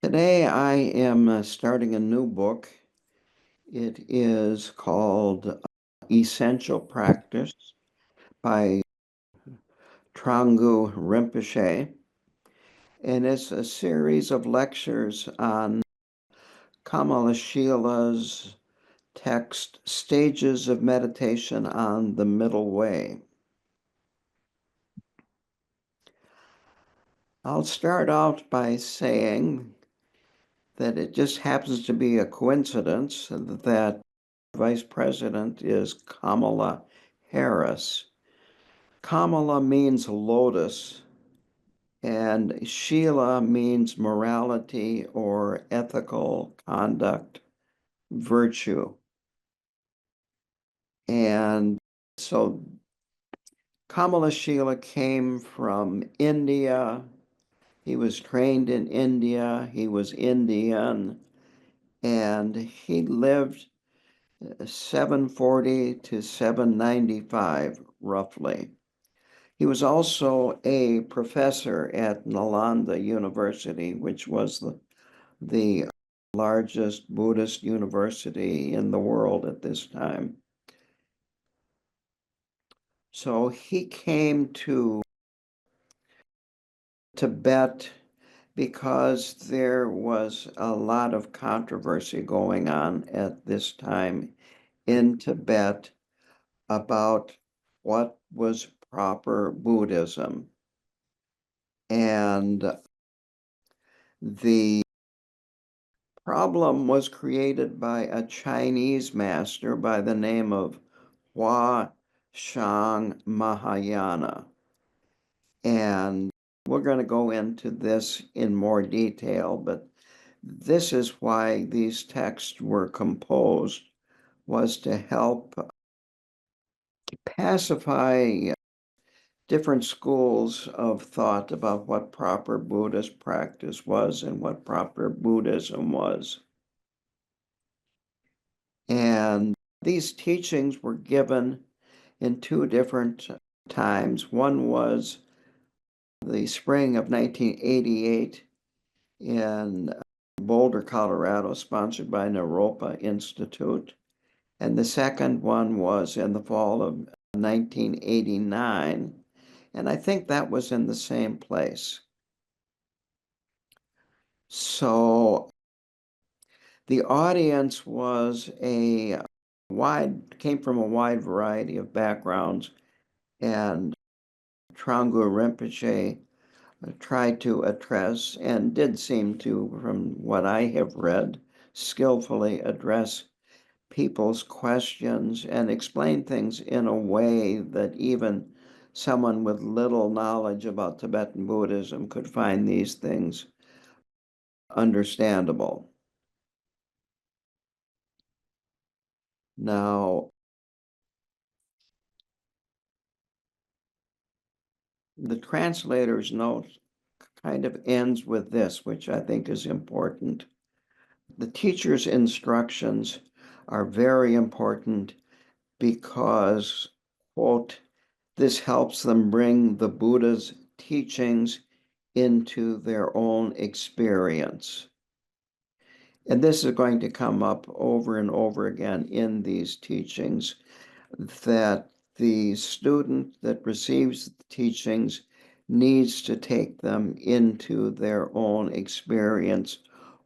Today I am starting a new book. It is called Essential Practice by Thrangu Rinpoche, and it's a series of lectures on Kamalashila's text, Stages of Meditation on the Middle Way. I'll start out by saying that it just happens to be a coincidence that Vice President is Kamala Harris. Kamala means lotus, and Shila means morality or ethical conduct, virtue. And so Kamalashila came from India. He was trained in India. He was Indian, and he lived 740 to 795, roughly. He was also a professor at Nalanda University, which was the largest Buddhist university in the world at this time. So he came to Tibet because there was a lot of controversy going on at this time in Tibet about what was proper Buddhism. And the problem was created by a Chinese master by the name of Hua Shang Mahayana. And we're going to go into this in more detail, but this is why these texts were composed, was to help pacify different schools of thought about what proper Buddhist practice was and what proper Buddhism was. And these teachings were given in two different times. One was the spring of 1988 in Boulder, Colorado, sponsored by Naropa Institute. And the second one was in the fall of 1989. And I think that was in the same place. So the audience came from a wide variety of backgrounds, and Thrangu Rinpoche tried to address, and did seem to, from what I have read, skillfully address people's questions and explain things in a way that even someone with little knowledge about Tibetan Buddhism could find these things understandable. Now, the translator's note kind of ends with this, which I think is important. The teacher's instructions are very important because, quote, this helps them bring the Buddha's teachings into their own experience. And this is going to come up over and over again in these teachings, that the student that receives the teachings needs to take them into their own experience,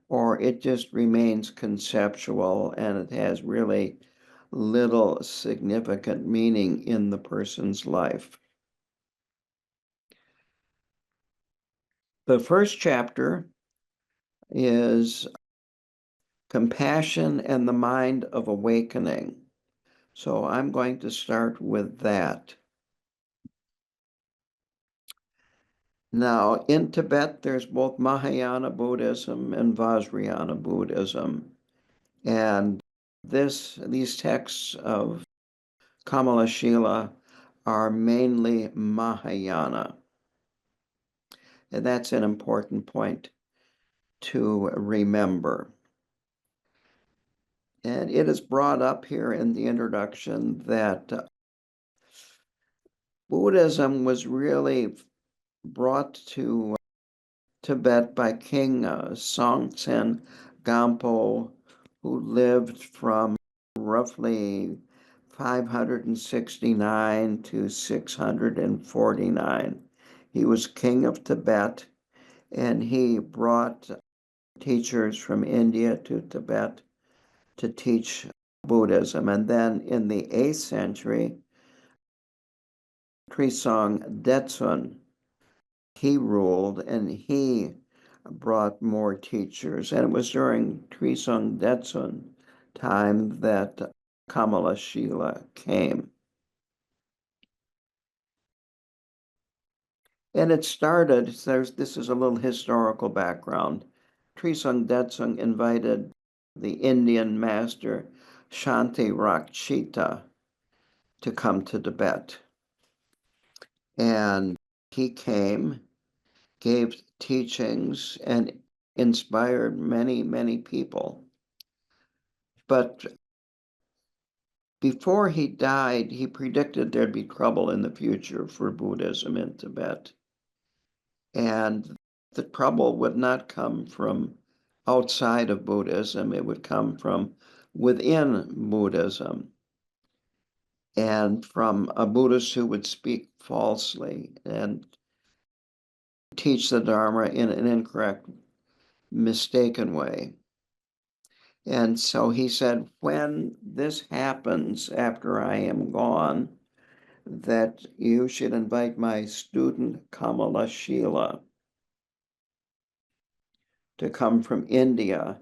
or it just remains conceptual and it has really little significant meaning in the person's life. The first chapter is Compassion and the Mind of Awakening. So I'm going to start with that. Now, in Tibet, there's both Mahayana Buddhism and Vajrayana Buddhism. And these texts of Kamalashila are mainly Mahayana. And that's an important point to remember. And it is brought up here in the introduction that Buddhism was really brought to Tibet by King Songtsen Gampo, who lived from roughly 569 to 649. He was king of Tibet, and he brought teachers from India to Tibet to teach Buddhism. And then in the 8th century, Trisong Detsun, he ruled and he brought more teachers. And it was during Trisong Detsun time that Kamalashila came. And it started, this is a little historical background. Trisong Detsun invited the Indian master Shanti Rakshita to come to Tibet. And he came, gave teachings, and inspired many, many people. But before he died, he predicted there'd be trouble in the future for Buddhism in Tibet. And the trouble would not come from outside of Buddhism, it would come from within Buddhism, and from a Buddhist who would speak falsely and teach the Dharma in an incorrect, mistaken way. And so he said, when this happens after I am gone, that you should invite my student Kamalashila to come from India,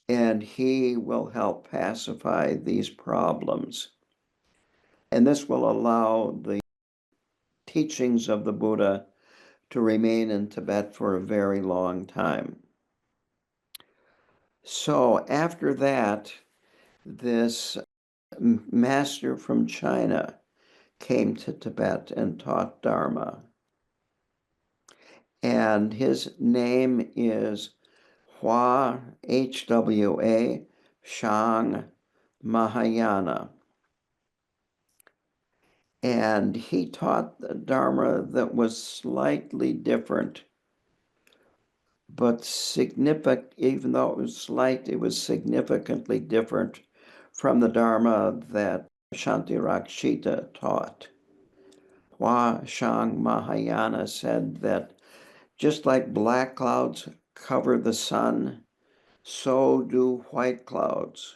and he will help pacify these problems. And this will allow the teachings of the Buddha to remain in Tibet for a very long time. So after that, this master from China came to Tibet and taught Dharma. And his name is Hwa, H-W-A, Shang Mahayana. And he taught the Dharma that was slightly different, but significant, even though it was slight, it was significantly different from the Dharma that Shantirakshita taught. Hua Shang Mahayana said that just like black clouds cover the sun, so do white clouds.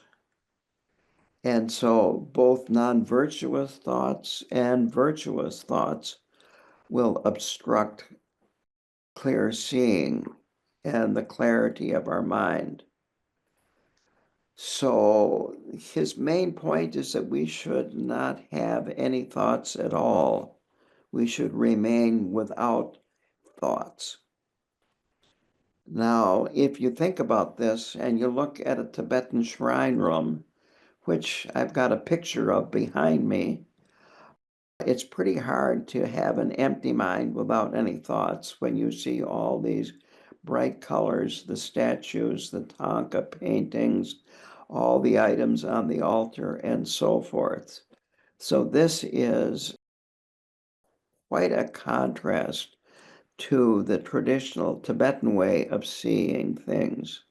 And so both non-virtuous thoughts and virtuous thoughts will obstruct clear seeing and the clarity of our mind. So his main point is that we should not have any thoughts at all. We should remain without thoughts. Now, if you think about this and you look at a Tibetan shrine room, which I've got a picture of behind me, it's pretty hard to have an empty mind without any thoughts when you see all these bright colors, the statues, the Thangka paintings, all the items on the altar, and so forth. So this is quite a contrast to the traditional Tibetan way of seeing things.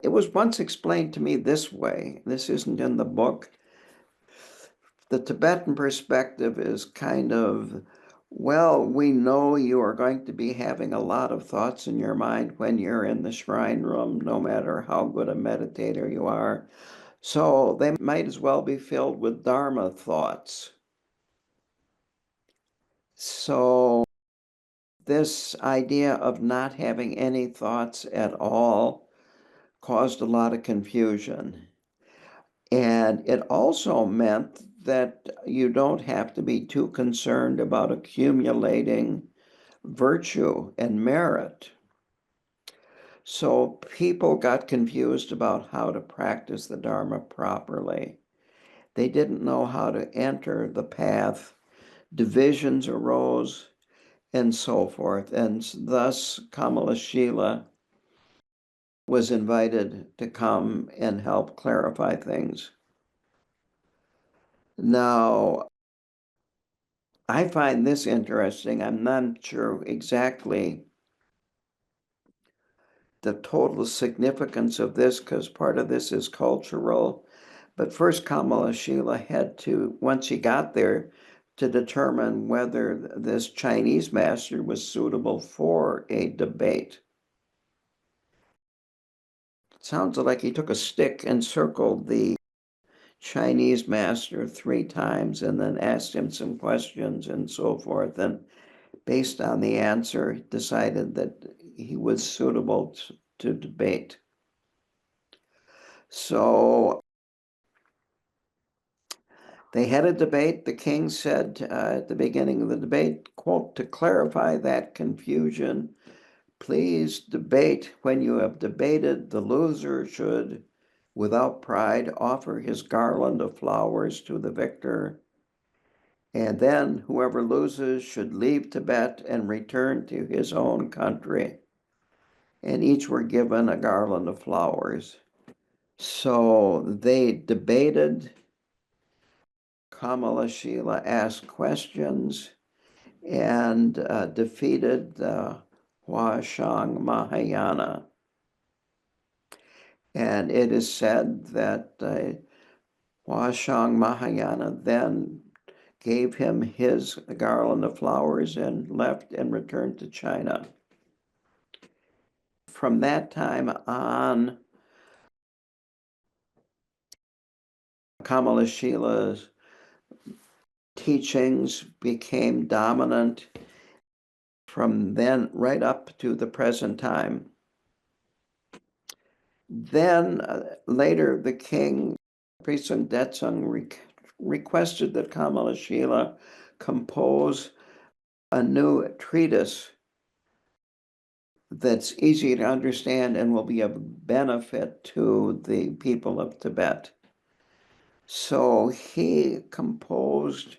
It was once explained to me this way. This isn't in the book. The Tibetan perspective is kind of, well, we know you are going to be having a lot of thoughts in your mind when you're in the shrine room, no matter how good a meditator you are. So they might as well be filled with Dharma thoughts. So this idea of not having any thoughts at all caused a lot of confusion. And it also meant that you don't have to be too concerned about accumulating virtue and merit. So people got confused about how to practice the Dharma properly. They didn't know how to enter the path. Divisions arose and so forth. And thus Kamalashila was invited to come and help clarify things. Now, I find this interesting. I'm not sure exactly the total significance of this because part of this is cultural. But first, Kamalashila had to, once he got there, to determine whether this Chinese master was suitable for a debate. It sounds like he took a stick and circled the Chinese master 3 times and then asked him some questions and so forth. And based on the answer, decided that he was suitable to debate. So they had a debate. The king said at the beginning of the debate, quote, "To clarify that confusion, please debate. When you have debated, the loser should, without pride, offer his garland of flowers to the victor. And then whoever loses should leave Tibet and return to his own country." And each were given a garland of flowers. So they debated. Kamalashila asked questions and defeated the Huashang Mahayana. And it is said that Huashang Mahayana then gave him his garland of flowers and left and returned to China. From that time on, Kamalashila's teachings became dominant from then right up to the present time. Then later, the king, Prisung Detsung, requested that Kamalashila compose a new treatise that's easy to understand and will be of benefit to the people of Tibet. So he composed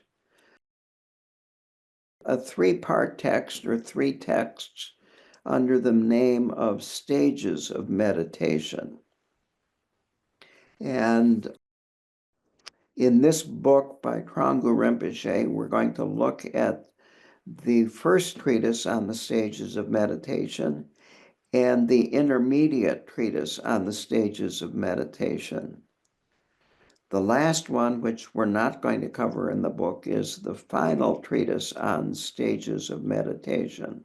a 3-part text or 3 texts under the name of Stages of Meditation. And in this book by Thrangu Rinpoche, we're going to look at the first treatise on the stages of meditation and the intermediate treatise on the stages of meditation. The last one, which we're not going to cover in the book, is the final treatise on stages of meditation.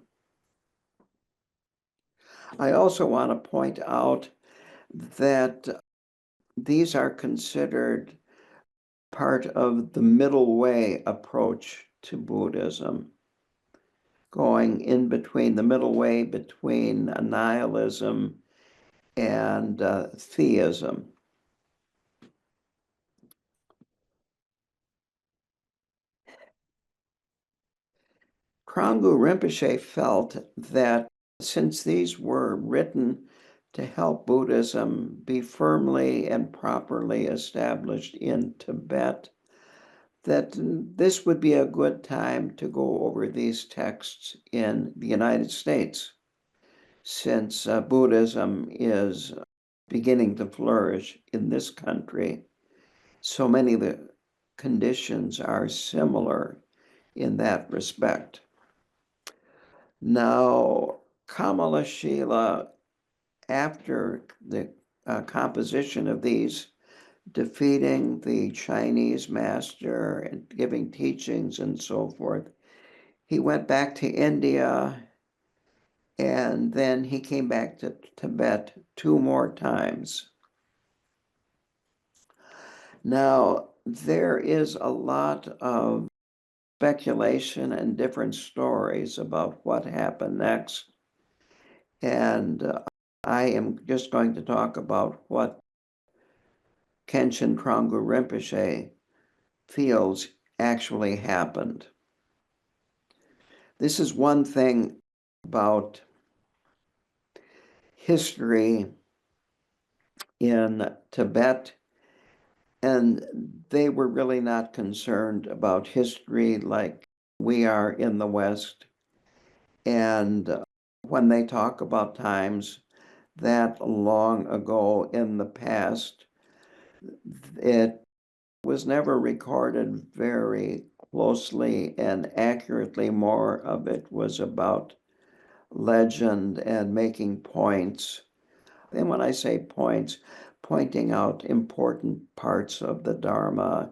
I also want to point out that these are considered part of the middle way approach to Buddhism, going in between the middle way between nihilism and theism. Thrangu Rinpoche felt that since these were written to help Buddhism be firmly and properly established in Tibet, that this would be a good time to go over these texts in the United States, since Buddhism is beginning to flourish in this country. So many of the conditions are similar in that respect. Now, Kamalashila, after the composition of these, defeating the Chinese master and giving teachings and so forth, he went back to India, and then he came back to Tibet 2 more times. Now, there is a lot of speculation and different stories about what happened next. And I am just going to talk about what Khenchen Thrangu Rinpoche feels actually happened. This is one thing about history in Tibet, and they were really not concerned about history like we are in the West. And when they talk about times that long ago in the past, it was never recorded very closely and accurately. More of it was about legend and making points. And when I say points, pointing out important parts of the Dharma,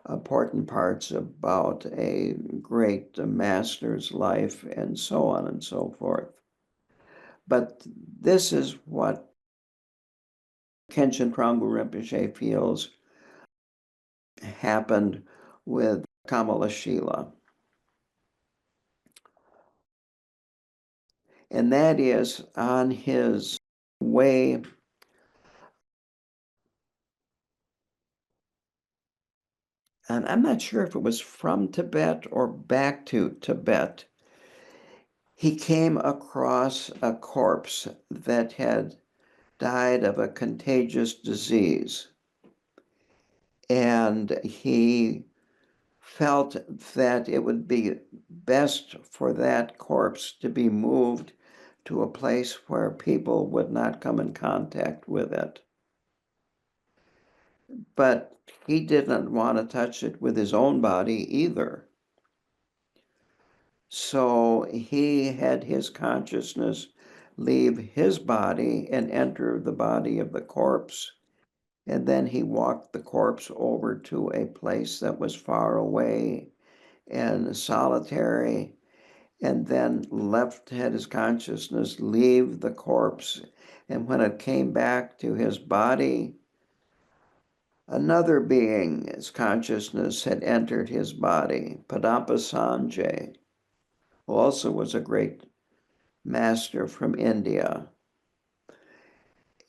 important parts about a great master's life, and so on and so forth. But this is what Khenchen Thrangu Rinpoche feels happened with Kamalashila. And that is on his way and I'm not sure if it was from Tibet or back to Tibet, he came across a corpse that had died of a contagious disease. And he felt that it would be best for that corpse to be moved to a place where people would not come in contact with it. But he didn't want to touch it with his own body either. So he had his consciousness leave his body and enter the body of the corpse. And then he walked the corpse over to a place that was far away and solitary, and then had his consciousness leave the corpse. And when it came back to his body, another being's consciousness had entered his body, Padampa Sanjay, who also was a great master from India.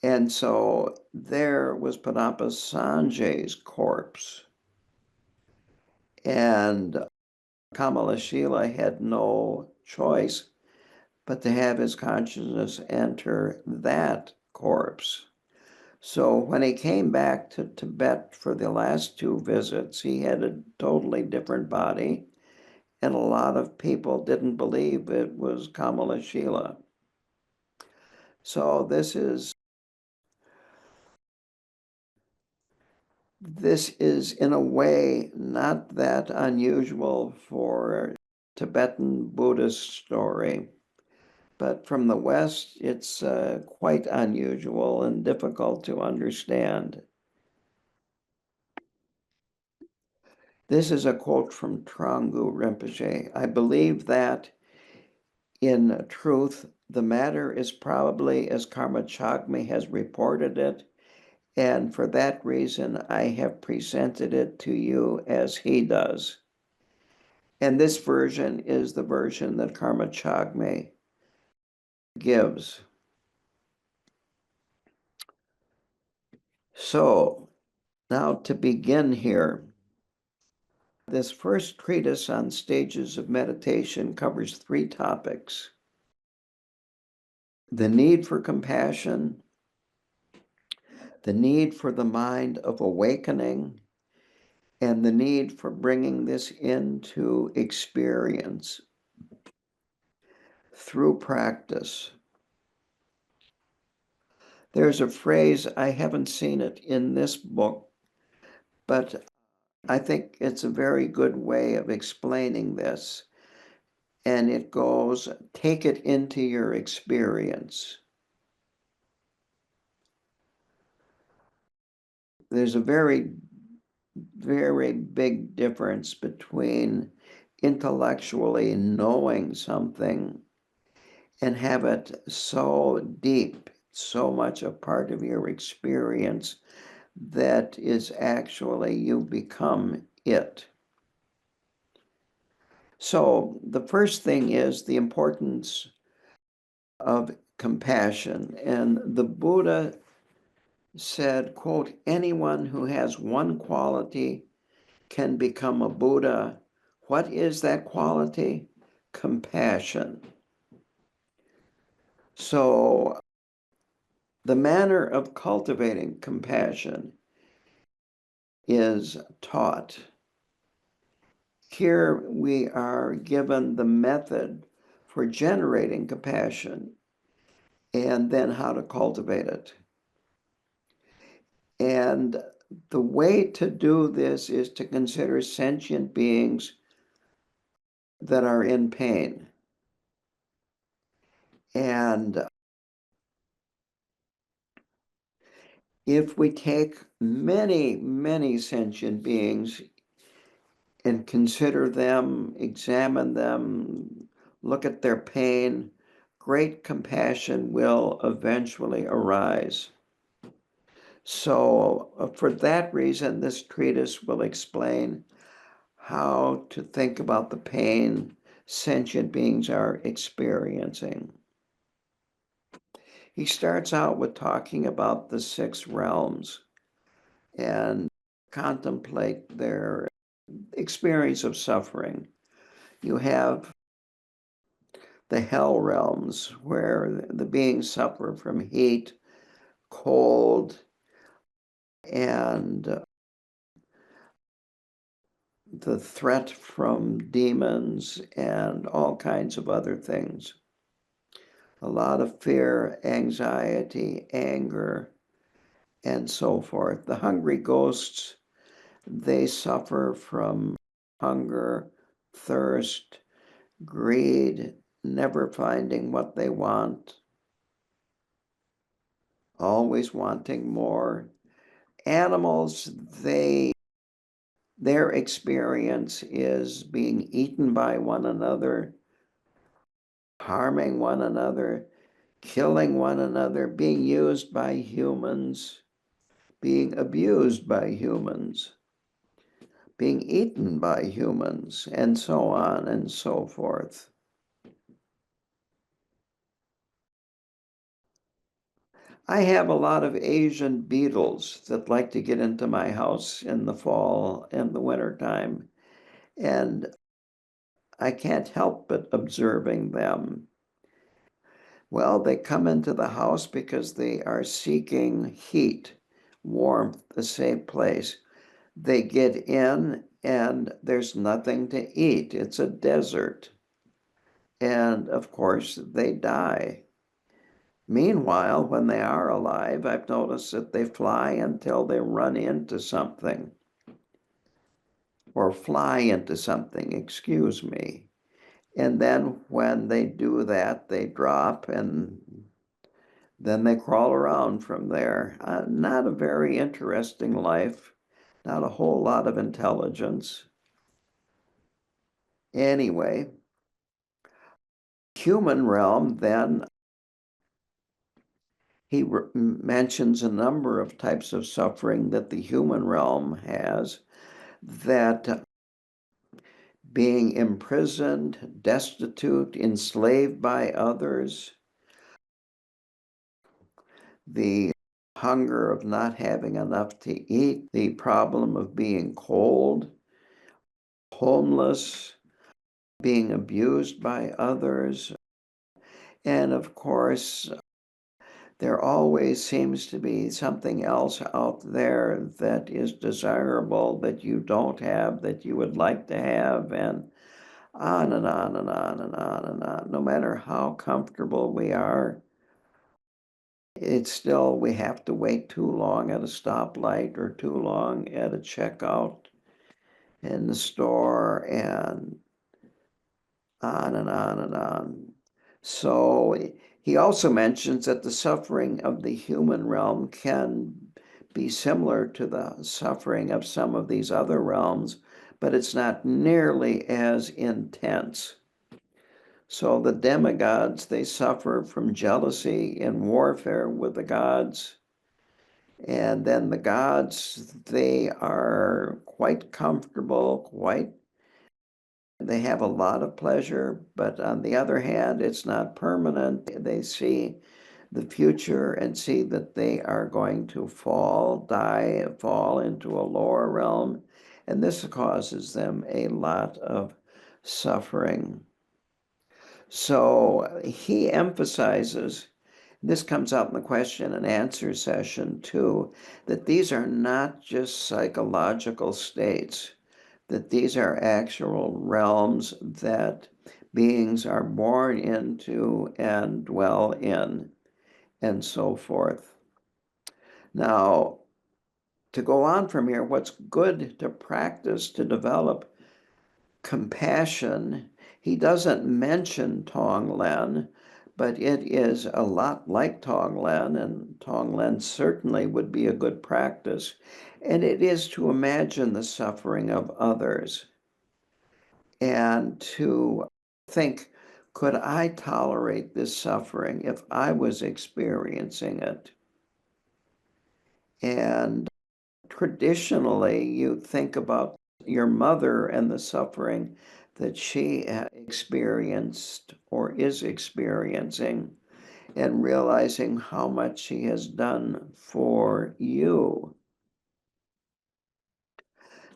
And so there was Padampa Sanjay's corpse. And Kamalashila had no choice but to have his consciousness enter that corpse. So when he came back to Tibet for the last two visits, he had a totally different body, and a lot of people didn't believe it was Kamalashila. So this is in a way not that unusual for Tibetan Buddhist story, but from the West, it's quite unusual and difficult to understand. This is a quote from Thrangu Rinpoche. I believe that in truth, the matter is probably as Karma Chagme has reported it, and for that reason, I have presented it to you as he does. And this version is the version that Karma Chagme gives. So now to begin here, this first treatise on stages of meditation covers three topics: the need for compassion, the need for the mind of awakening, and the need for bringing this into experience through practice. There's a phrase, I haven't seen it in this book, but I think it's a very good way of explaining this. And it goes, take it into your experience. There's a very, very big difference between intellectually knowing something and have it so deep, so much a part of your experience that is actually you become it. So the first thing is the importance of compassion. And the Buddha said, quote, anyone who has one quality can become a Buddha. What is that quality? Compassion. So the manner of cultivating compassion is taught. Here we are given the method for generating compassion and then how to cultivate it. And the way to do this is to consider sentient beings that are in pain. And if we take many, many sentient beings and consider them, examine them, look at their pain, great compassion will eventually arise. So for that reason, this treatise will explain how to think about the pain sentient beings are experiencing. He starts out with talking about the 6 realms and contemplate their experience of suffering. You have the hell realms where the beings suffer from heat, cold, and the threat from demons and all kinds of other things. A lot of fear, anxiety, anger, and so forth. The hungry ghosts, they suffer from hunger, thirst, greed, never finding what they want, always wanting more. Animals, their experience is being eaten by one another, harming one another, killing one another, being used by humans, being abused by humans, being eaten by humans, and so on and so forth. I have a lot of Asian beetles that like to get into my house in the fall and the winter time, and I can't help but observing them. Well, they come into the house because they are seeking heat, warmth, a safe place. They get in and there's nothing to eat. It's a desert. And of course, they die. Meanwhile, when they are alive, I've noticed that they fly until they run into something or fly into something, excuse me. And then when they do that, they drop and then they crawl around from there. Not a very interesting life, not a whole lot of intelligence. Anyway, human realm, then he mentions a number of types of suffering that the human realm has, that being imprisoned, destitute, enslaved by others, the hunger of not having enough to eat, the problem of being cold, homeless, being abused by others, and of course, there always seems to be something else out there that is desirable that you don't have, that you would like to have, and on and on and on and on and on. No matter how comfortable we are, it's still, we have to wait too long at a stoplight or too long at a checkout in the store, and on and on and on. So he also mentions that the suffering of the human realm can be similar to the suffering of some of these other realms, but it's not nearly as intense. So the demigods, they suffer from jealousy and warfare with the gods. And then the gods, they are quite comfortable, they have a lot of pleasure, but on the other hand, it's not permanent. They see the future and see that they are going to fall into a lower realm, and this causes them a lot of suffering. So he emphasizes, this comes out in the question and answer session too, that these are not just psychological states, that these are actual realms that beings are born into and dwell in, and so forth. Now, to go on from here, what's good to practice to develop compassion He doesn't mention Tonglen, but it is a lot like Tonglen, and Tonglen certainly would be a good practice. And it is to imagine the suffering of others and to think, could I tolerate this suffering if I was experiencing it? And traditionally, you think about your mother and the suffering that she experienced or is experiencing, and realizing how much she has done for you.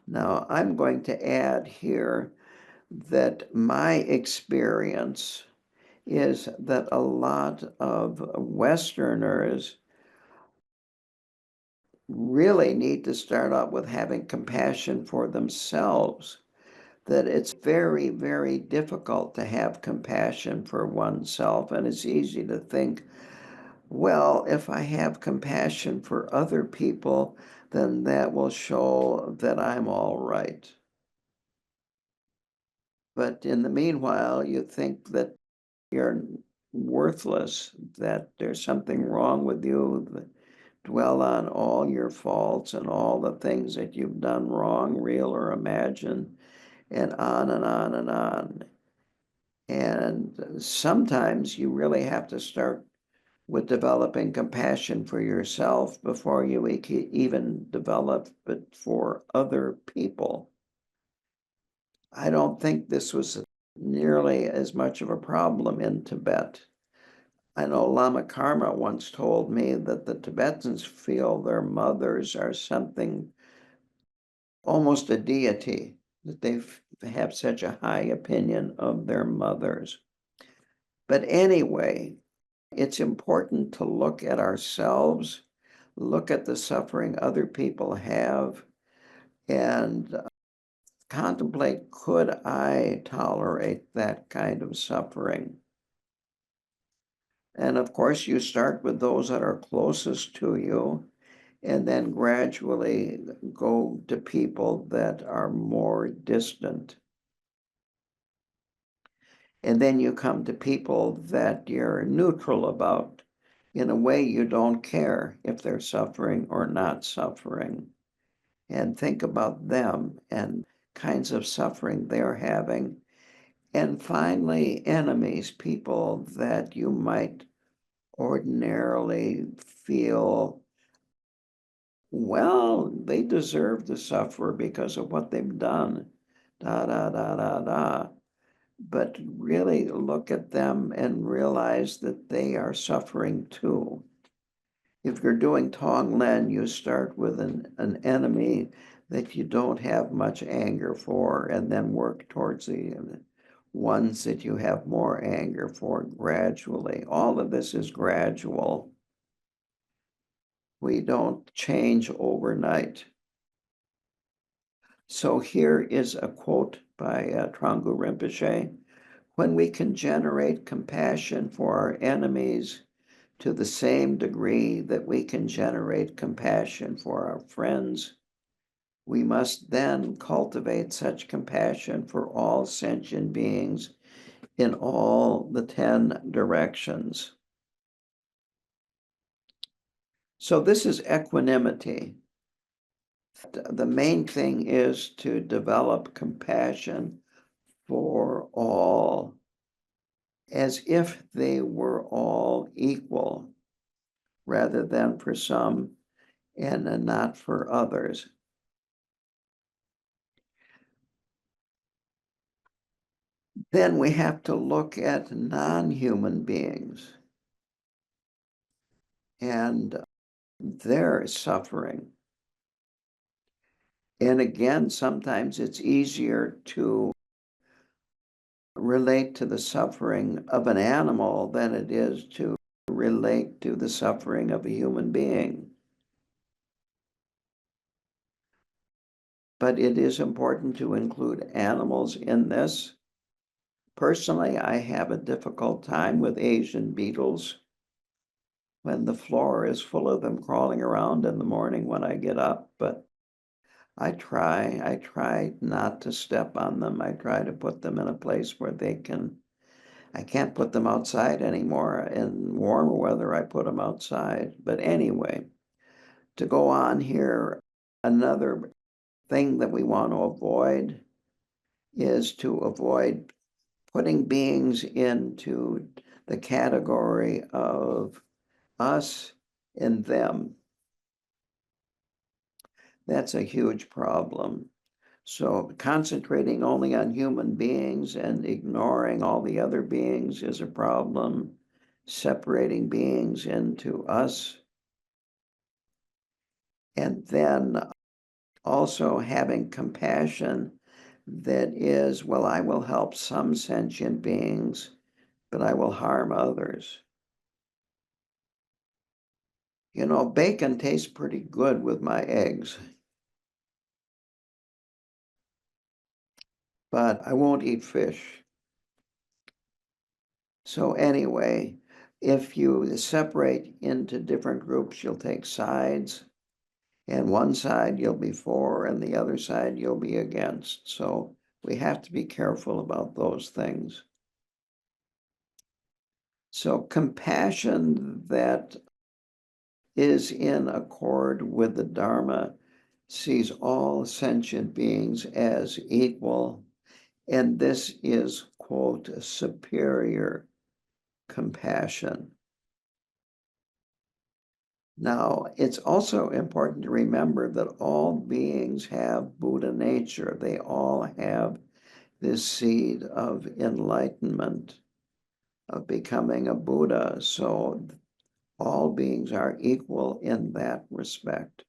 Now, I'm going to add here that my experience is that a lot of Westerners really need to start out with having compassion for themselves, that it's very, very difficult to have compassion for oneself. And it's easy to think, well, if I have compassion for other people, then that will show that I'm all right. But in the meanwhile, you think that you're worthless, that there's something wrong with you, that dwell on all your faults and all the things that you've done wrong, real or imagined, and on and on and on. And sometimes you really have to start with developing compassion for yourself before you even develop it for other people. I don't think this was nearly as much of a problem in Tibet. I know Lama Karma once told me that the Tibetans feel their mothers are something, almost a deity, that they have such a high opinion of their mothers. But anyway, it's important to look at ourselves, look at the suffering other people have, and contemplate, could I tolerate that kind of suffering? And of course, you start with those that are closest to you, and then gradually go to people that are more distant. And then you come to people that you're neutral about. In a way, you don't care if they're suffering or not suffering. And think about them and kinds of suffering they're having. And finally, enemies, people that you might ordinarily feel, well, they deserve to suffer because of what they've done, da, da, da, da, da. But really look at them and realize that they are suffering too. If you're doing Tonglen, you start with an enemy that you don't have much anger for, and then work towards the ones that you have more anger for gradually. All of this is gradual. We don't change overnight. So here is a quote by Thrangu Rinpoche. When we can generate compassion for our enemies to the same degree that we can generate compassion for our friends, we must then cultivate such compassion for all sentient beings in all the 10 directions. So this is equanimity. The main thing is to develop compassion for all, as if they were all equal, rather than for some and not for others. Then we have to look at non-human beings and their suffering. And again, sometimes it's easier to relate to the suffering of an animal than it is to relate to the suffering of a human being. But it is important to include animals in this. Personally, I have a difficult time with Asian beetles when the floor is full of them crawling around in the morning when I get up, but I try not to step on them. I try to put them in a place where I can't put them outside anymore. In warmer weather, I put them outside. But anyway, to go on here, another thing that we want to avoid is to avoid putting beings into the category of us and them. That's a huge problem. So concentrating only on human beings and ignoring all the other beings is a problem. Separating beings into us. And then also having compassion that is, well, I will help some sentient beings, but I will harm others. You know, bacon tastes pretty good with my eggs, but I won't eat fish. So anyway, if you separate into different groups, you'll take sides, and one side you'll be for, and the other side you'll be against. So we have to be careful about those things. So compassion that is in accord with the Dharma sees all sentient beings as equal, and this is, quote, superior compassion. Now, it's also important to remember that all beings have Buddha nature. They all have this seed of enlightenment, of becoming a Buddha. So all beings are equal in that respect.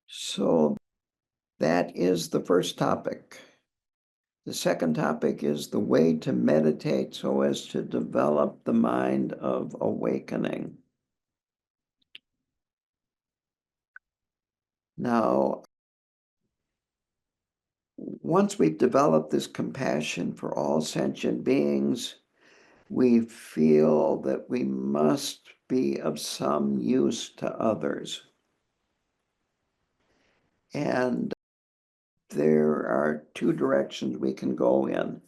So that is the first topic. The second topic is the way to meditate so as to develop the mind of awakening. Now, once we've developed this compassion for all sentient beings, we feel that we must be of some use to others. And there are two directions we can go in.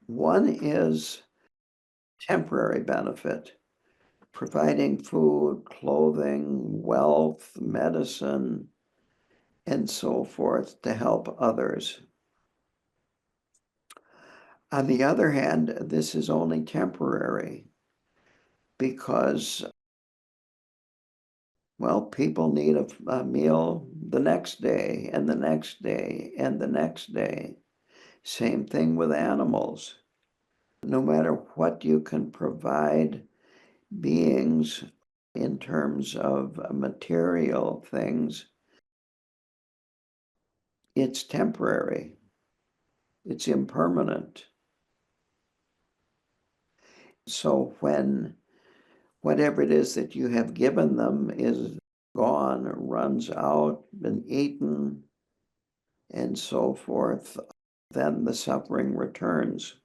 One is temporary benefit, providing food, clothing, wealth, medicine, and so forth to help others. On the other hand, this is only temporary because, well, people need a meal the next day and the next day and the next day. Same thing with animals. No matter what you can provide beings in terms of material things, it's temporary. It's impermanent. So when whatever it is that you have given them is gone, runs out, been eaten, and so forth, then the suffering returns.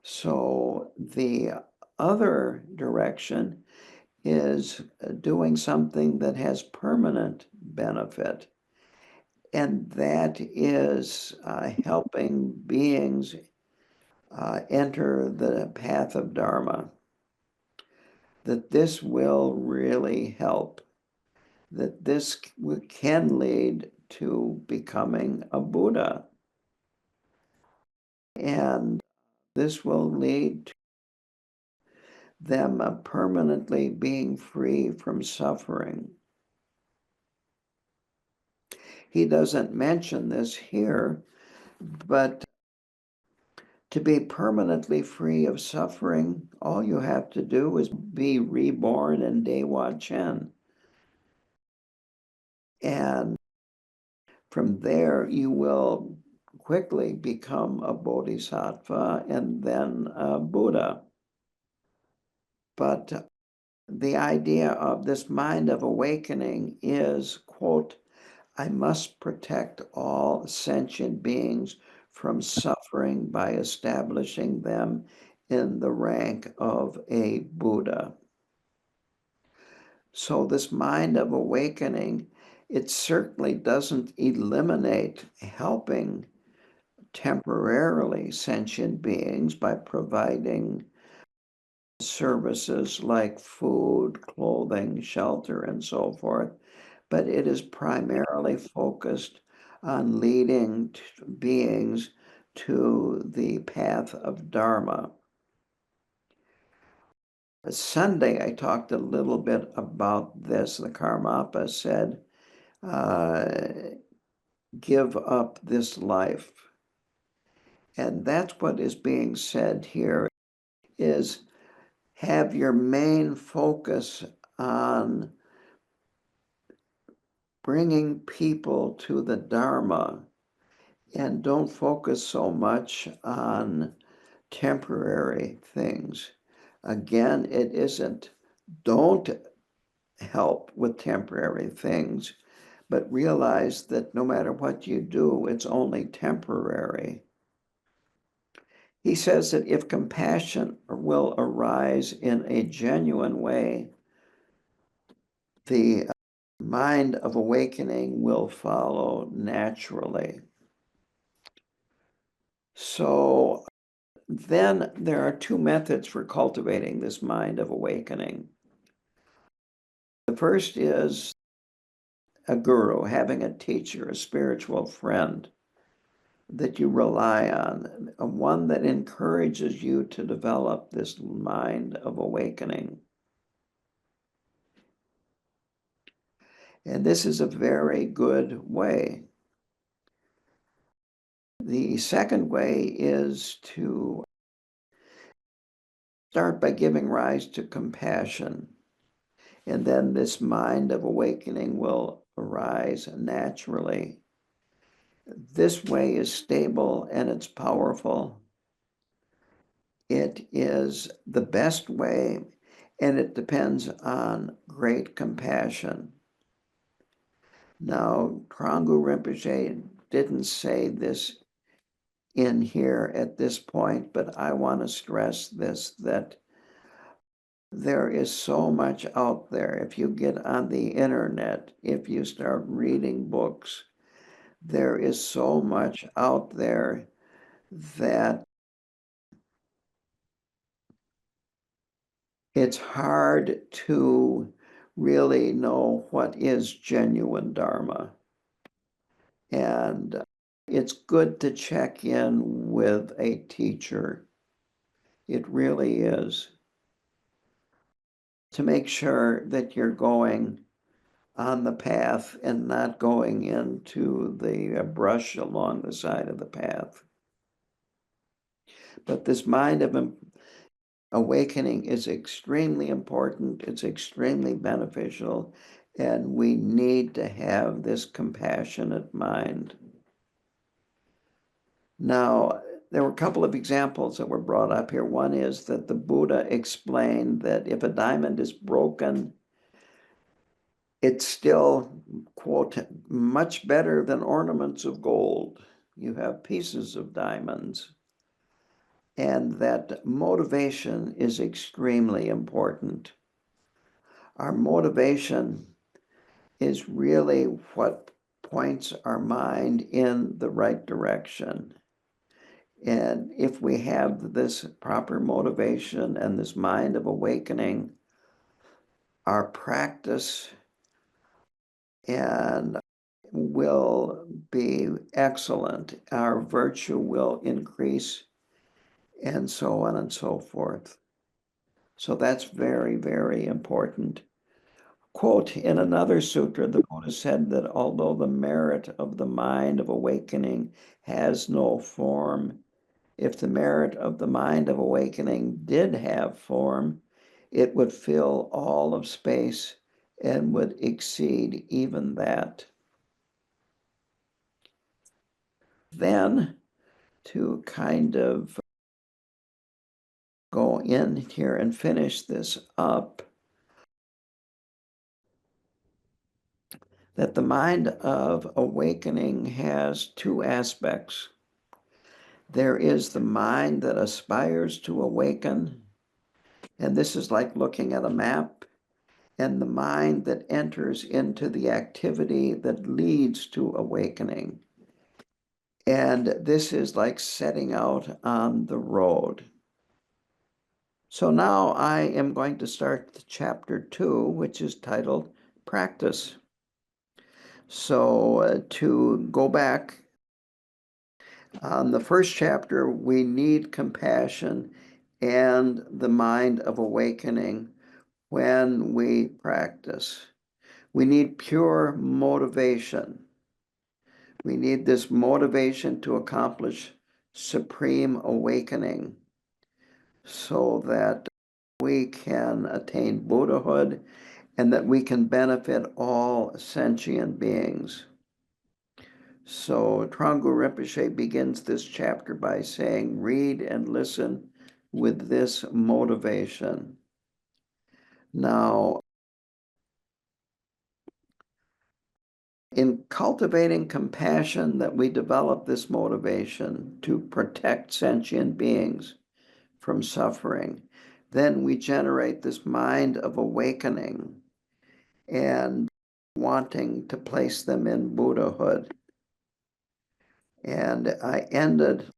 So the other direction is doing something that has permanent benefit, and that is helping beings enter the path of Dharma. That this will really help, that this can lead to becoming a Buddha. And this will lead to them permanently being free from suffering. He doesn't mention this here, but to be permanently free of suffering, all you have to do is be reborn in Dewa Chen. And from there, you will quickly become a bodhisattva and then a Buddha. But the idea of this mind of awakening is, quote, I must protect all sentient beings from suffering by establishing them in the rank of a Buddha. So this mind of awakening, it certainly doesn't eliminate helping temporarily sentient beings by providing services like food, clothing, shelter, and so forth, but it is primarily focused on leading beings to the path of Dharma. Sunday, I talked a little bit about this. The Karmapa said, give up this life. And that's what is being said here, is have your main focus on bringing people to the Dharma, and don't focus so much on temporary things. Again, it isn't don't help with temporary things, but realize that no matter what you do, it's only temporary. He says that if compassion will arise in a genuine way, the mind of awakening will follow naturally. So then there are two methods for cultivating this mind of awakening. The first is a guru, having a teacher, a spiritual friend that you rely on, one that encourages you to develop this mind of awakening. And this is a very good way. The second way is to start by giving rise to compassion. And then this mind of awakening will arise naturally. This way is stable and it's powerful. It is the best way, and it depends on great compassion. Now, Thrangu Rinpoche didn't say this in here at this point, but I want to stress this, that there is so much out there. If you get on the internet, if you start reading books, there is so much out there that it's hard to really know what is genuine Dharma. And it's good to check in with a teacher. It really is. To make sure that you're going on the path and not going into the brush along the side of the path. But this mind of awakening is extremely important. It's extremely beneficial, and we need to have this compassionate mind. Now, there were a couple of examples that were brought up here. One is that the Buddha explained that if a diamond is broken, it's still, quote, much better than ornaments of gold. You have pieces of diamonds. And that motivation is extremely important. Our motivation is really what points our mind in the right direction. And if we have this proper motivation and this mind of awakening, our practice and will be excellent. Our virtue will increase, and so on and so forth. So that's very, very important. Quote, in another sutra, the Buddha said that although the merit of the mind of awakening has no form, if the merit of the mind of awakening did have form, it would fill all of space and would exceed even that. Then, to kind of go in here and finish this up, that the mind of awakening has two aspects. There is the mind that aspires to awaken, and this is like looking at a map, and the mind that enters into the activity that leads to awakening. And this is like setting out on the road. So now I am going to start chapter 2, which is titled Practice. So to go back, on the first chapter, we need compassion and the mind of awakening when we practice. We need pure motivation. We need this motivation to accomplish supreme awakening so that we can attain Buddhahood and that we can benefit all sentient beings. So Thrangu Rinpoche begins this chapter by saying, read and listen with this motivation. Now, in cultivating compassion, that we develop this motivation to protect sentient beings from suffering. Then we generate this mind of awakening and wanting to place them in Buddhahood. And I ended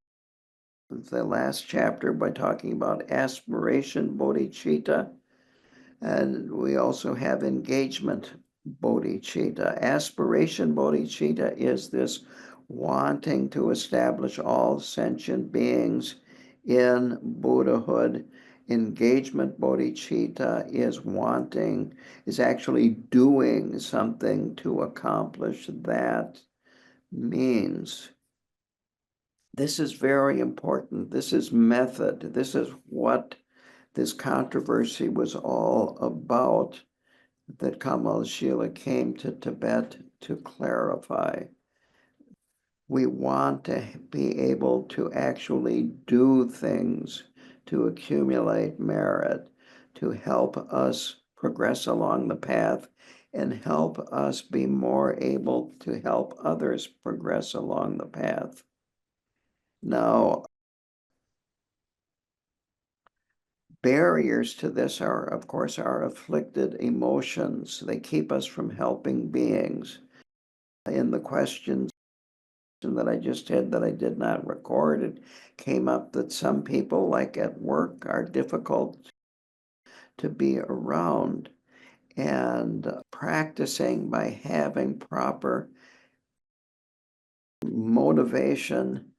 the last chapter by talking about aspiration bodhicitta, and we also have engagement bodhicitta. Aspiration bodhicitta is this wanting to establish all sentient beings in Buddhahood. Engagement bodhicitta is actually doing something to accomplish that means. This is very important. This is method. This is what this controversy was all about, that Kamalashila came to Tibet to clarify. We want to be able to actually do things to accumulate merit, to help us progress along the path and help us be more able to help others progress along the path. Now, barriers to this are, of course, our afflicted emotions. They keep us from helping beings. In the questions that I just had that I did not record, it came up that some people, like at work, are difficult to be around. And practicing by having proper motivation,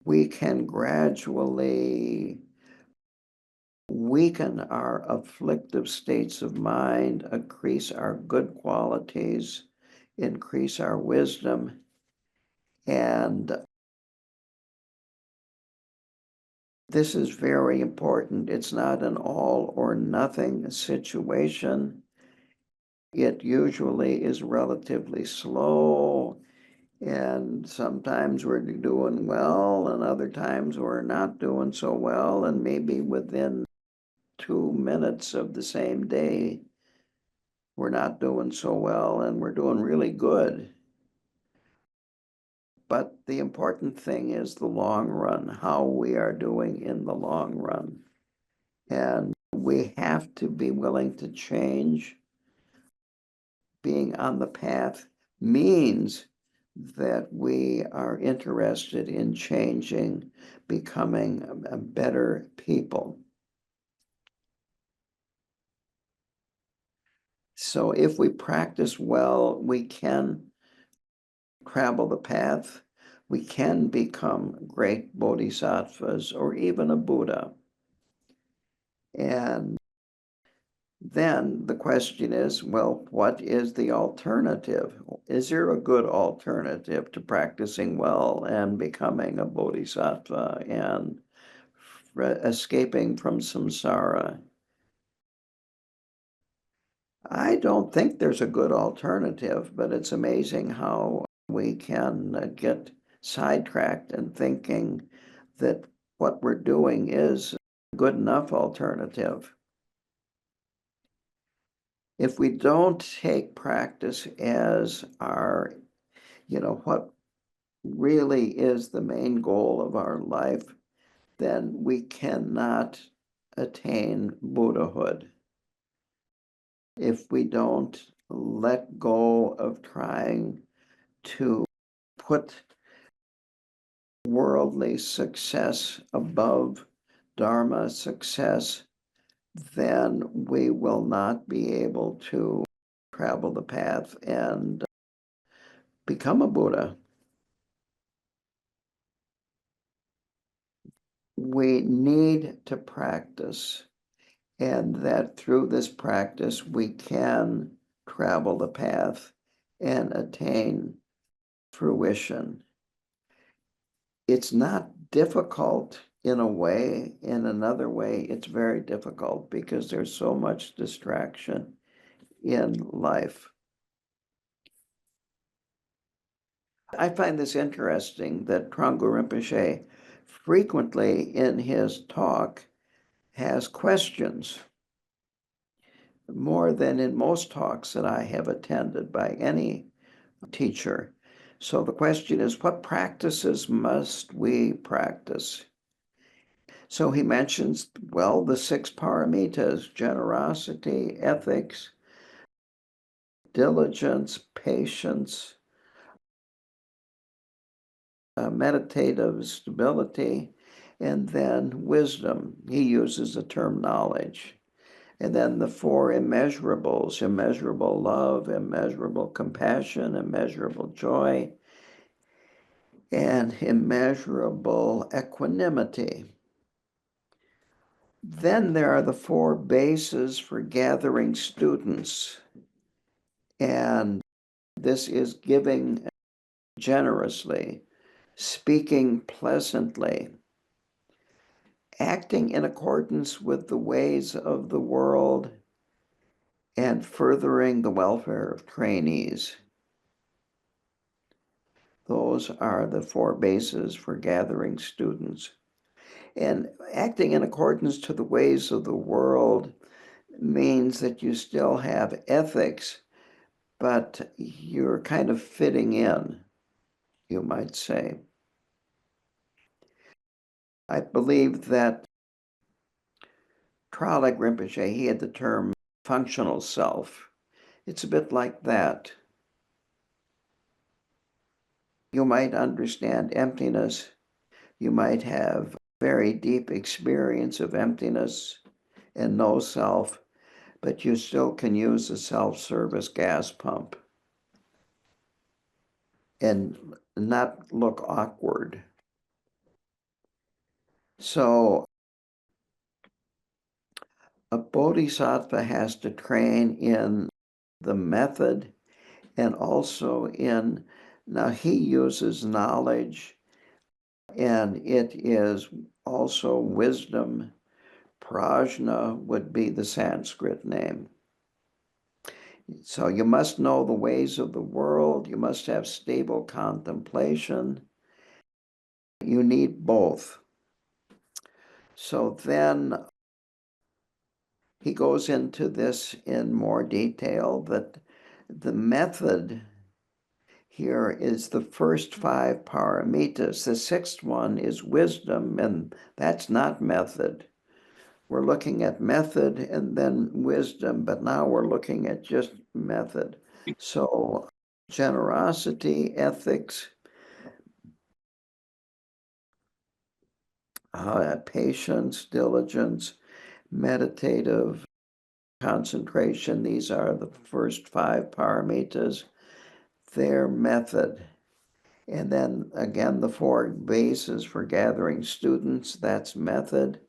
we can gradually weaken our afflictive states of mind, increase our good qualities, increase our wisdom, and this is very important. It's not an all or nothing situation. It usually is relatively slow, and sometimes we're doing well, and other times we're not doing so well, and maybe within 2 minutes of the same day, we're not doing so well, and we're doing really good. But the important thing is the long run, how we are doing in the long run. And we have to be willing to change. Being on the path means that we are interested in changing, becoming a better people. So if we practice well, we can travel the path. We can become great bodhisattvas or even a Buddha. And then the question is, well, what is the alternative? Is there a good alternative to practicing well and becoming a bodhisattva and escaping from samsara? I don't think there's a good alternative, but it's amazing how we can get sidetracked in thinking that what we're doing is a good enough alternative. If we don't take practice as our, what really is the main goal of our life, then we cannot attain Buddhahood. If we don't let go of trying to put worldly success above Dharma success, then we will not be able to travel the path and become a Buddha. We need to practice, and that through this practice we can travel the path and attain fruition. It's not difficult in a way. In another way, it's very difficult because there's so much distraction in life. I find this interesting that Thrangu Rinpoche frequently in his talk has questions, more than in most talks that I have attended by any teacher. So the question is, what practices must we practice? So he mentions, well, the 6 paramitas: generosity, ethics, diligence, patience, meditative stability, and then wisdom. He uses the term knowledge. And then the 4 immeasurables: immeasurable love, immeasurable compassion, immeasurable joy, and immeasurable equanimity. Then there are the 4 bases for gathering students. And this is giving generously, speaking pleasantly, acting in accordance with the ways of the world, and furthering the welfare of trainees. Those are the 4 bases for gathering students. And acting in accordance to the ways of the world means that you still have ethics, but you're kind of fitting in, you might say. I believe that Tralik Rinpoche, he had the term functional self. It's a bit like that. You might understand emptiness. You might have very deep experience of emptiness and no self, but you still can use a self-service gas pump and not look awkward. So a bodhisattva has to train in the method and also in, now he uses knowledge, and it is also wisdom. Prajna would be the Sanskrit name. So you must know the ways of the world. You must have stable contemplation. You need both. So then he goes into this in more detail, that the method here is the first 5 paramitas. The 6th one is wisdom, and that's not method. We're looking at method and then wisdom, but now we're looking at just method. So generosity, ethics, patience, diligence, meditative concentration. These are the first 5 paramitas, their method. And then again, the 4 bases for gathering students, that's method.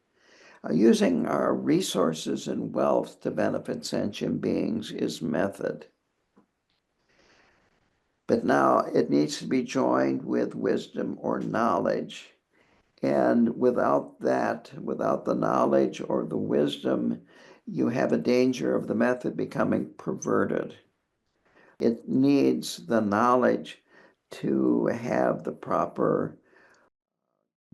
Using our resources and wealth to benefit sentient beings is method. But now it needs to be joined with wisdom or knowledge. And without that, without the knowledge or the wisdom, you have a danger of the method becoming perverted. It needs the knowledge to have the proper,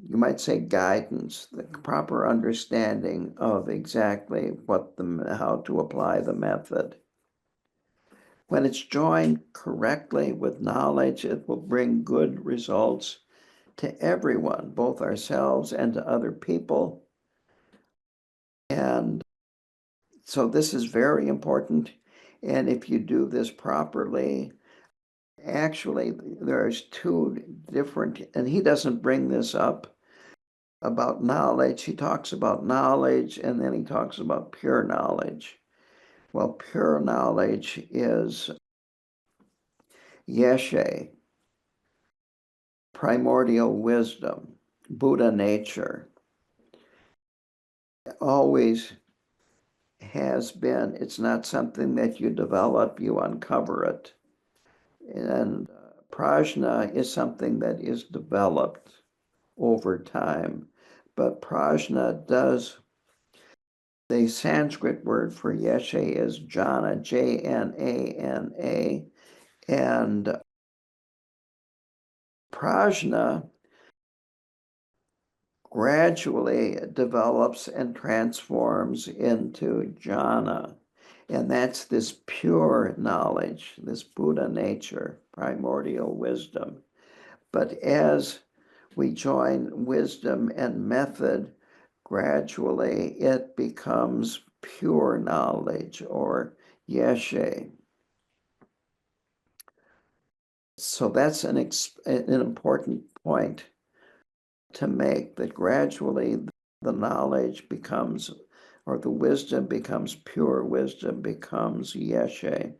you might say, guidance, the proper understanding of exactly how to apply the method. When it's joined correctly with knowledge, it will bring good results to everyone, both ourselves and to other people. And so this is very important. And if you do this properly, actually, there's two different, and he doesn't bring this up about knowledge. He talks about knowledge, and then he talks about pure knowledge. Well, pure knowledge is yeshe, primordial wisdom, Buddha nature. Always has been. It's not something that you develop, you uncover it. And prajna is something that is developed over time. But prajna does, the Sanskrit word for yeshe is jnana, J-N-A-N-A, and prajna gradually develops and transforms into jhana. And that's this pure knowledge, this Buddha nature, primordial wisdom. But as we join wisdom and method, gradually it becomes pure knowledge, or yeshe. So that's an important point to make, that gradually the knowledge becomes, or the wisdom becomes pure wisdom, becomes yeshe.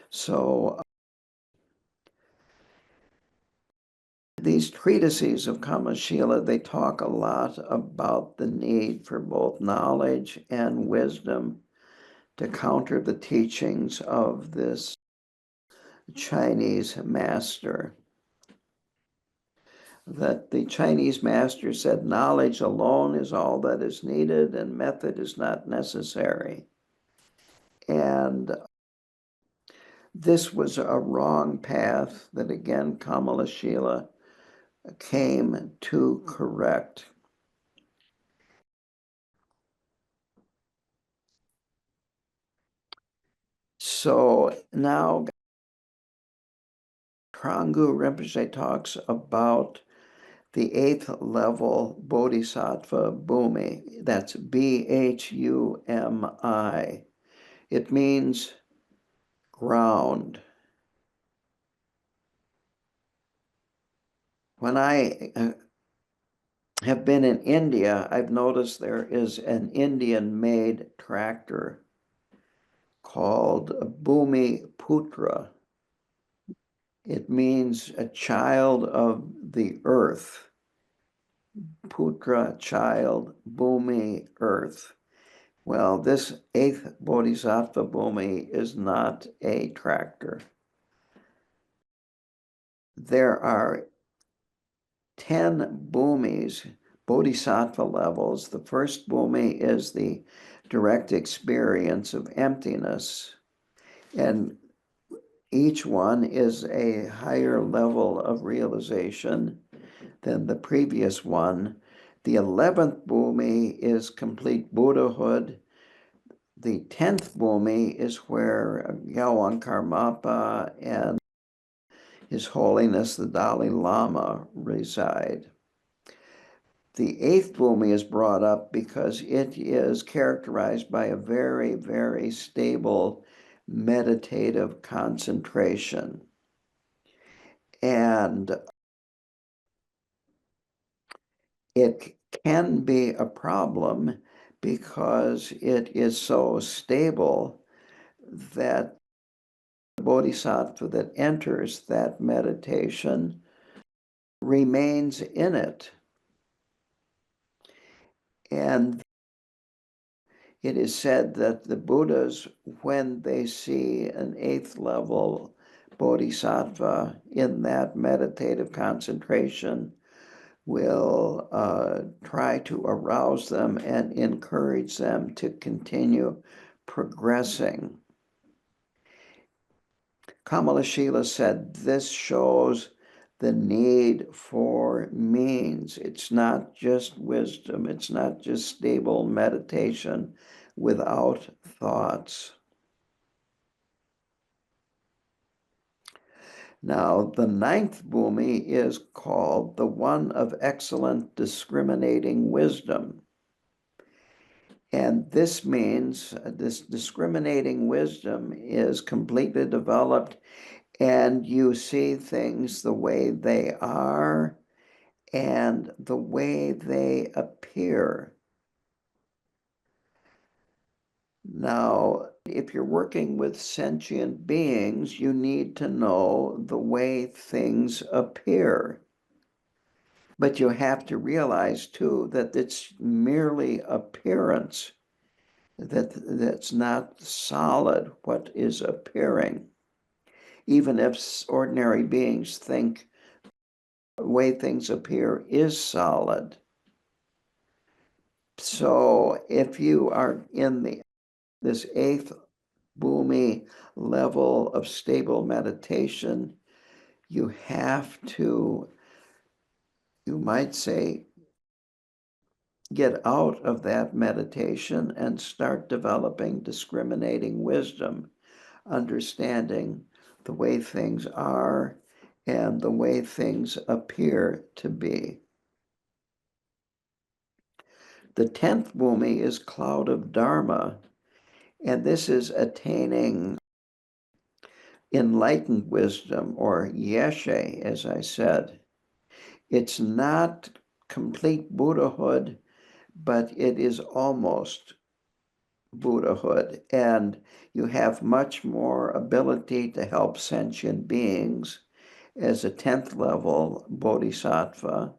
So these treatises of Kamalashila, they talk a lot about the need for both knowledge and wisdom to counter the teachings of this Chinese master. That the Chinese master said knowledge alone is all that is needed and method is not necessary. And this was a wrong path that, again, Kamalashila came to correct. So now Thrangu Rinpoche talks about the 8th level Bodhisattva Bhumi. That's B-H-U-M-I. It means ground. When I have been in India, I've noticed there is an Indian-made tractor called Bhumi Putra. It means a child of the earth. Putra, child, Bhumi, earth. Well, this 8th Bodhisattva Bhumi is not a tractor. There are 10 Bhumis, Bodhisattva levels. The first Bhumi is the direct experience of emptiness, and each one is a higher level of realization than the previous one. The 11th Bhumi is complete Buddhahood. The 10th Bhumi is where Gyalwang Karmapa and His Holiness the Dalai Lama reside. The 8th Bhumi is brought up because it is characterized by a very, very stable meditative concentration. And it can be a problem because it is so stable that the bodhisattva that enters that meditation remains in it. And it is said that the Buddhas, when they see an 8th level bodhisattva in that meditative concentration, will try to arouse them and encourage them to continue progressing. Kamalashila said this shows the need for means. It's not just wisdom. It's not just stable meditation without thoughts. Now, the ninth bhumi is called the one of excellent discriminating wisdom. And this means this discriminating wisdom is completely developed, and you see things the way they are and the way they appear. Now, if you're working with sentient beings, you need to know the way things appear. But you have to realize, too, that it's merely appearance, that's not solid what is appearing. Even if ordinary beings think the way things appear is solid. So if you are in this eighth bhumi level of stable meditation, you have to, you might say, get out of that meditation and start developing discriminating wisdom, understanding the way things are and the way things appear to be. The 10th bhumi is cloud of Dharma, and this is attaining enlightened wisdom, or yeshe, as I said. It's not complete Buddhahood, but it is almost Buddhahood, and you have much more ability to help sentient beings as a 10th level bodhisattva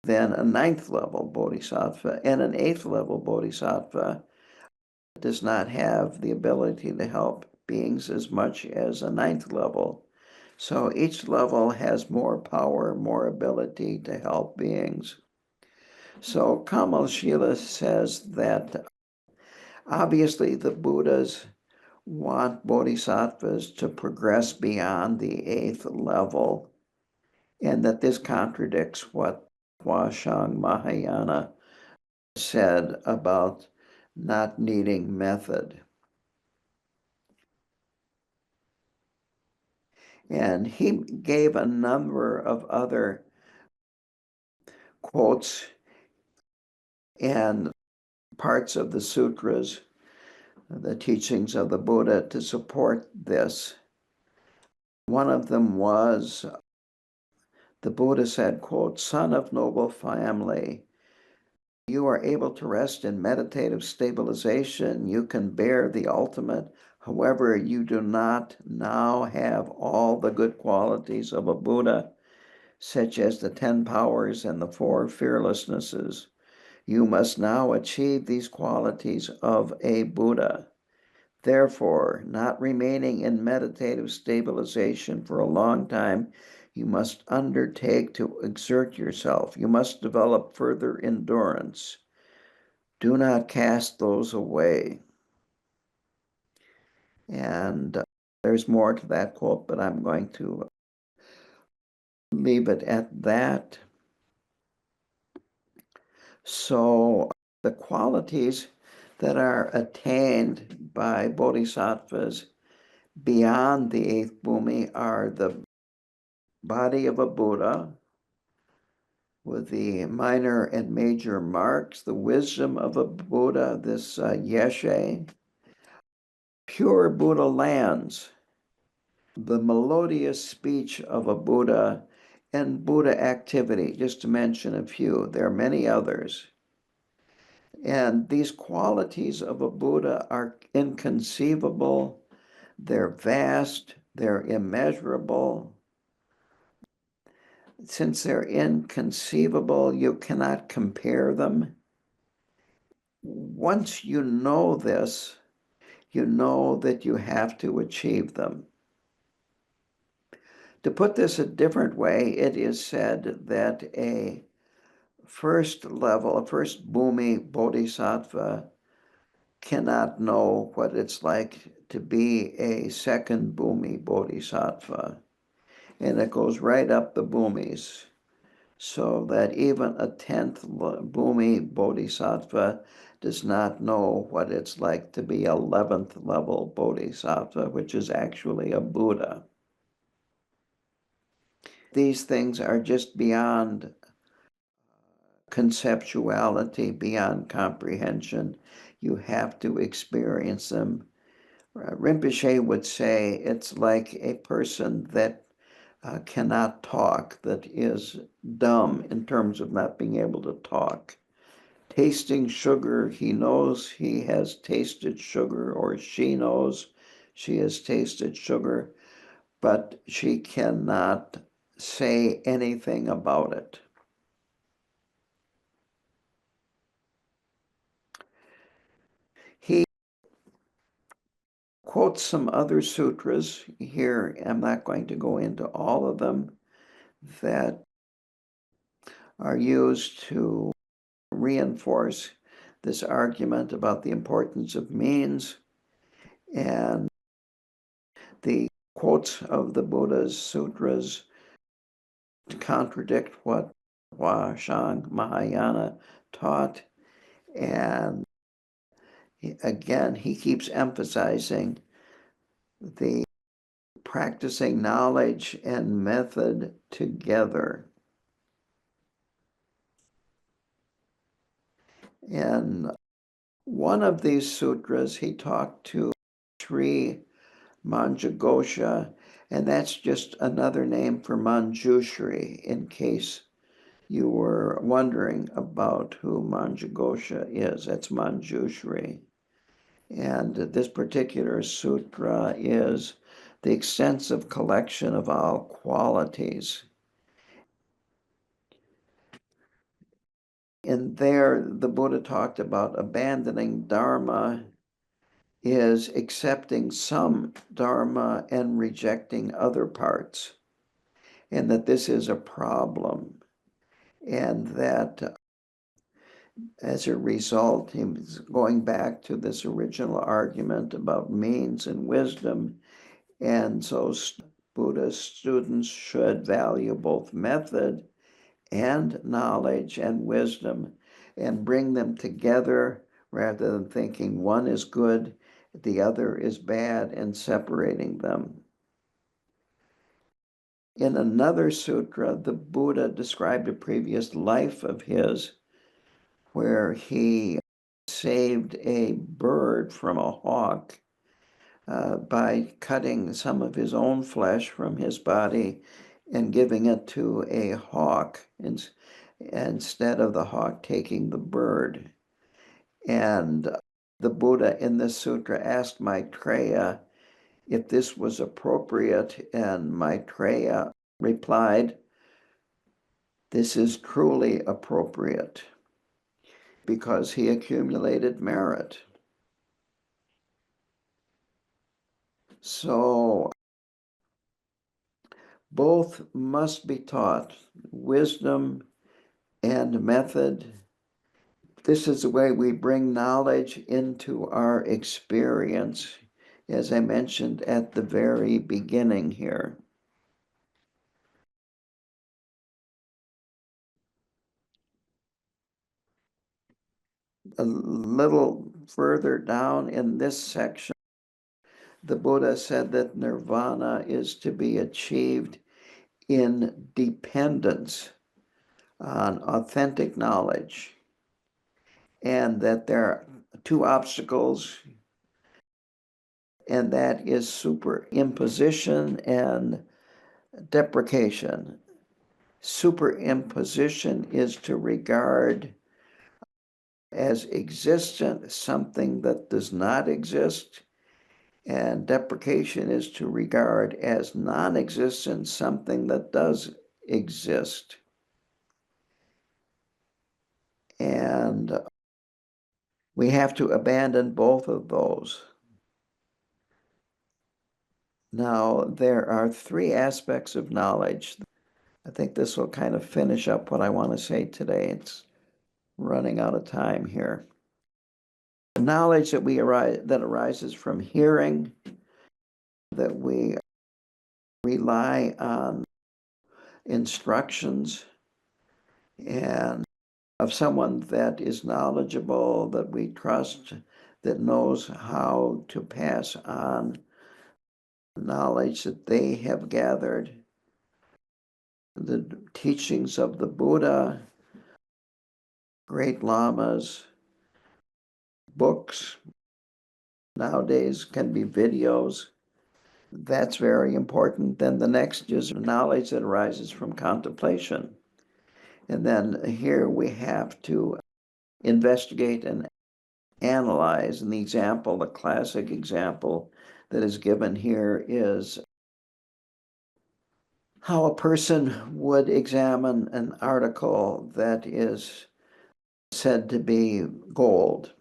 than a 9th level bodhisattva, and an 8th level bodhisattva does not have the ability to help beings as much as a 9th level. So each level has more power, more ability to help beings. So Kamalashila says that obviously the Buddhas want bodhisattvas to progress beyond the 8th level, and that this contradicts what Huashang Mahayana said about not needing method. And he gave a number of other quotes and parts of the sutras, the teachings of the Buddha, to support this. One of them was, the Buddha said, quote, "Son of noble family, you are able to rest in meditative stabilization. You can bear the ultimate. However, you do not now have all the good qualities of a Buddha, such as the 10 powers and the 4 fearlessnesses. You must now achieve these qualities of a Buddha. Therefore, not remaining in meditative stabilization for a long time, you must undertake to exert yourself. You must develop further endurance. Do not cast those away." And there's more to that quote, but I'm going to leave it at that. So the qualities that are attained by bodhisattvas beyond the 8th bhumi are the body of a Buddha with the minor and major marks, the wisdom of a Buddha, this yeshe, pure Buddha lands, the melodious speech of a Buddha, and Buddha activity, just to mention a few. There are many others. And these qualities of a Buddha are inconceivable, they're vast, they're immeasurable. Since they're inconceivable, you cannot compare them. Once you know this, you know that you have to achieve them. To put this a different way, it is said that a first bhumi bodhisattva cannot know what it's like to be a second bhumi bodhisattva. And it goes right up the bhumis, so that even a 10th bhumi bodhisattva does not know what it's like to be 11th level bodhisattva, which is actually a Buddha. these things are just beyond conceptuality, beyond comprehension. You have to experience them. Rinpoche would say it's like a person that cannot talk, that is dumb in terms of not being able to talk. Tasting sugar, he knows he has tasted sugar, or she knows she has tasted sugar, but she cannot say anything about it. He quotes some other sutras here. I'm not going to go into all of them, that are used to reinforce this argument about the importance of means, and the quotes of the Buddha's sutras to contradict what Hua Shang Mahayana taught. And again, he keeps emphasizing the practicing knowledge and method together. In one of these sutras, he talked to Sri Manjughosha, and that's just another name for Manjushri, in case you were wondering about who Manjughosha is. That's Manjushri. And this particular sutra is the extensive collection of all qualities. And there, the Buddha talked about abandoning Dharma is accepting some Dharma and rejecting other parts, and that this is a problem, and that as a result, he's going back to this original argument about means and wisdom, and so Buddhist students should value both method and knowledge and wisdom and bring them together rather than thinking one is good, the other is bad, and separating them. In another sutra, the Buddha described a previous life of his where he saved a bird from a hawk by cutting some of his own flesh from his body and giving it to a hawk instead of the hawk taking the bird. And the Buddha in this sutra asked Maitreya if this was appropriate, and Maitreya replied, "This is truly appropriate," because he accumulated merit. So both must be taught, wisdom and method. This is the way we bring knowledge into our experience, as I mentioned at the very beginning here. A little further down in this section, the Buddha said that nirvana is to be achieved in dependence on authentic knowledge, and that there are two obstacles, and that is superimposition and deprecation. Superimposition is to regard as existent something that does not exist, and deprecation is to regard as non-existent something that does exist. And we have to abandon both of those. Now, there are three aspects of knowledge. I think this will kind of finish up what I want to say today. It's running out of time here. The knowledge that arises from hearing, that we rely on instructions and of someone that is knowledgeable, that we trust, that knows how to pass on knowledge that they have gathered. the teachings of the Buddha, great lamas, books, nowadays can be videos. That's very important. Then the next is knowledge that arises from contemplation. And then here we have to investigate and analyze. And the classic example that is given here is how a person would examine an article that is said to be gold.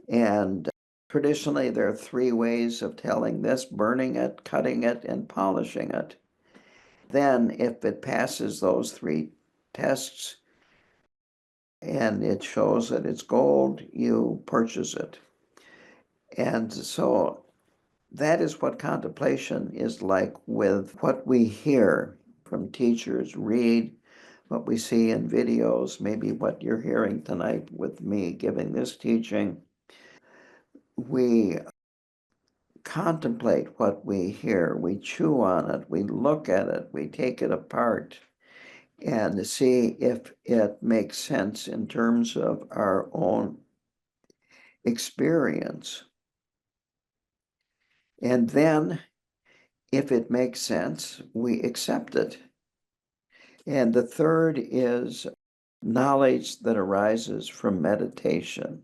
And traditionally, there are three ways of telling this: burning it, cutting it, and polishing it. Then, if it passes those three tests and it shows that it's gold, you purchase it. And so that is what contemplation is like with what we hear from teachers, read, what we see in videos, maybe what you're hearing tonight with me giving this teaching. We contemplate what we hear, we chew on it, we look at it, we take it apart and see if it makes sense in terms of our own experience. And then, if it makes sense, we accept it. And the third is knowledge that arises from meditation.